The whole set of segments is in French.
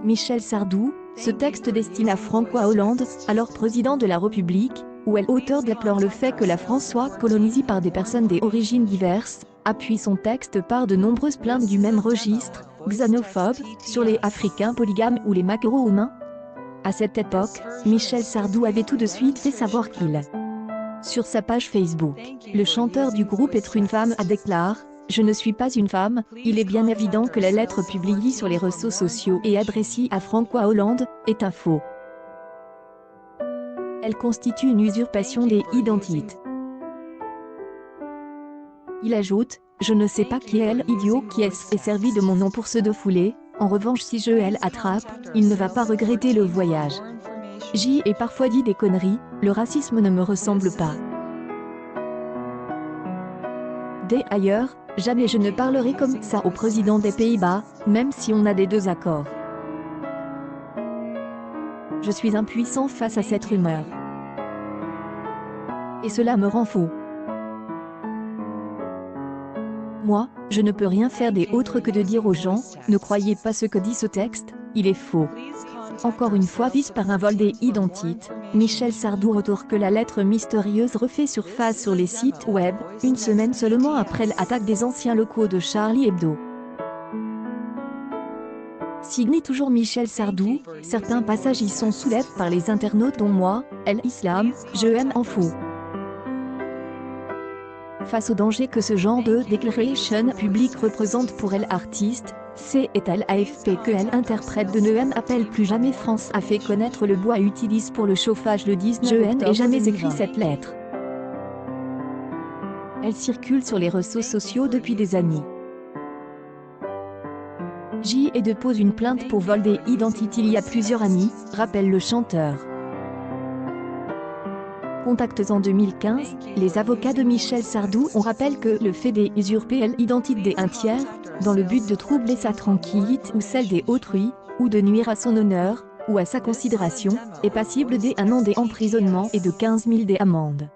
Michel Sardou, ce texte destiné à François Hollande, alors président de la République, où l'auteur déplore le fait que la France soit colonisée par des personnes d'origines diverses, appuie son texte par de nombreuses plaintes du même registre, xénophobes, sur les Africains polygames ou les macro-humains. À cette époque, Michel Sardou avait tout de suite fait savoir qu'il. Sur sa page Facebook, le chanteur du groupe Être une femme a déclaré « Je ne suis pas une femme, il est bien évident que la lettre publiée sur les réseaux sociaux et adressée à François Hollande est un faux. Elle constitue une usurpation des identités. » Il ajoute « Je ne sais pas qui est l'idiot qui est servi de mon nom pour se défouler, en revanche si je l'attrape, il ne va pas regretter le voyage. J'y ai parfois dit des conneries, le racisme ne me ressemble pas. D'ailleurs, jamais je ne parlerai comme ça au président des Pays-Bas, même si on a des deux accords. Je suis impuissant face à cette rumeur. Et cela me rend fou. Moi, je ne peux rien faire d'autre que de dire aux gens, ne croyez pas ce que dit ce texte, il est faux. Encore une fois vise par un vol des identités, Michel Sardou retourne que la lettre mystérieuse refait surface sur les sites web, une semaine seulement après l'attaque des anciens locaux de Charlie Hebdo. Signé toujours Michel Sardou, certains passages y sont soulevés par les internautes dont moi, l'islam, je aime en fou. Face au danger que ce genre de déclaration publique représente pour l'artiste, c'est à l'AFP que l'interprète de ne appelle plus jamais France a fait connaître le bois utilise pour le chauffage le 19 octobre et jamais écrit cette lettre. Elle circule sur les réseaux sociaux depuis des années. J et dépose une plainte pour vol des identités il y a plusieurs années, rappelle le chanteur. Contacts en 2015, les avocats de Michel Sardou ont rappelé que le fait d'usurper l'identité d'un tiers, dans le but de troubler sa tranquillité ou celle d'autrui, ou de nuire à son honneur, ou à sa considération, est passible d'1 an d'emprisonnement et de 15 000 d'amende.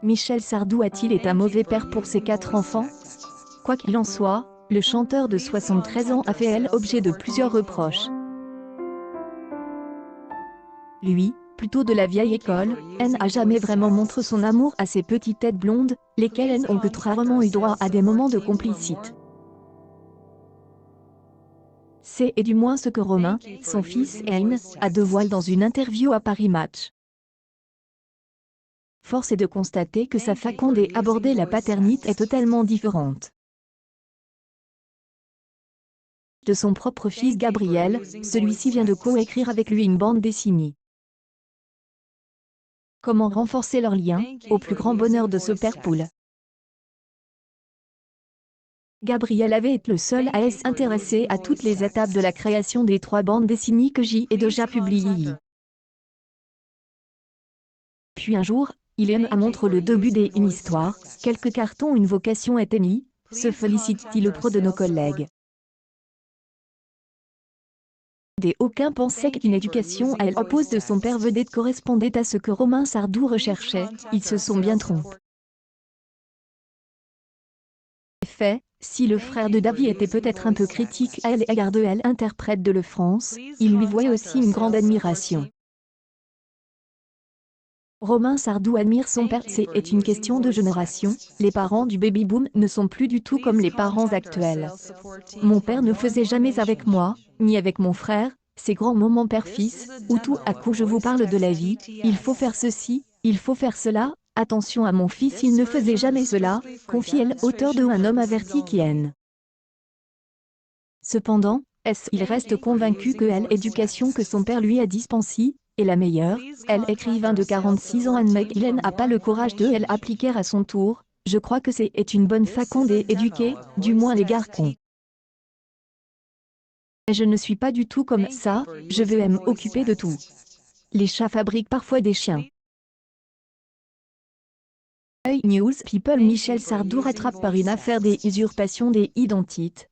Michel Sardou a-t-il été un mauvais père pour ses 4 enfants? Quoi qu'il en soit, le chanteur de 73 ans a fait l'objet de plusieurs reproches. Lui, plutôt de la vieille école, n'a jamais vraiment montré son amour à ses petites têtes blondes, lesquelles ont que rarement eu droit à des moments de complicité. C'est du moins ce que Romain, son fils a dévoilé dans une interview à Paris Match. Force est de constater que sa façon d'aborder la paternité est totalement différente de son propre fils Gabriel, celui-ci vient de coécrire avec lui une bande dessinée. Comment renforcer leur lien, au plus grand bonheur de ce père poule. Gabriel avait été le seul à s'intéresser à toutes les étapes de la création des 3 bandes dessinées que j'ai déjà publiées. Puis un jour, il a montré le début d'une histoire, quelques cartons une vocation éteignée, se félicite-t-il auprès de nos collègues. Aucun pensait qu'une éducation à l'oppose de son père vedette correspondait à ce que Romain Sardou recherchait, ils se sont bien trompés. En effet, si le frère de David était peut-être un peu critique à l'égard de l'interprète de Le France, il lui voyait aussi une grande admiration. Romain Sardou admire son père, c'est une question de génération, les parents du baby-boom ne sont plus du tout comme les parents actuels. Mon père ne faisait jamais avec moi, ni avec mon frère, ces grands moments père-fils, où tout à coup je vous parle de la vie, il faut faire ceci, il faut faire cela, attention à mon fils il ne faisait jamais cela, confie l'auteur de Un homme averti qui haine. Cependant, il reste convaincu que l'éducation que son père lui a dispensée, est la meilleure. L'écrivain de 46 ans Anne McGillen n'a pas le courage de l'appliquer à son tour, je crois que c'est une bonne façon d'éduquer, du moins les garçons. Je ne suis pas du tout comme ça, je veux m'occuper de tout. Les chats fabriquent parfois des chiens. News People Michel Sardou rattrape par une affaire d'usurpation des identités.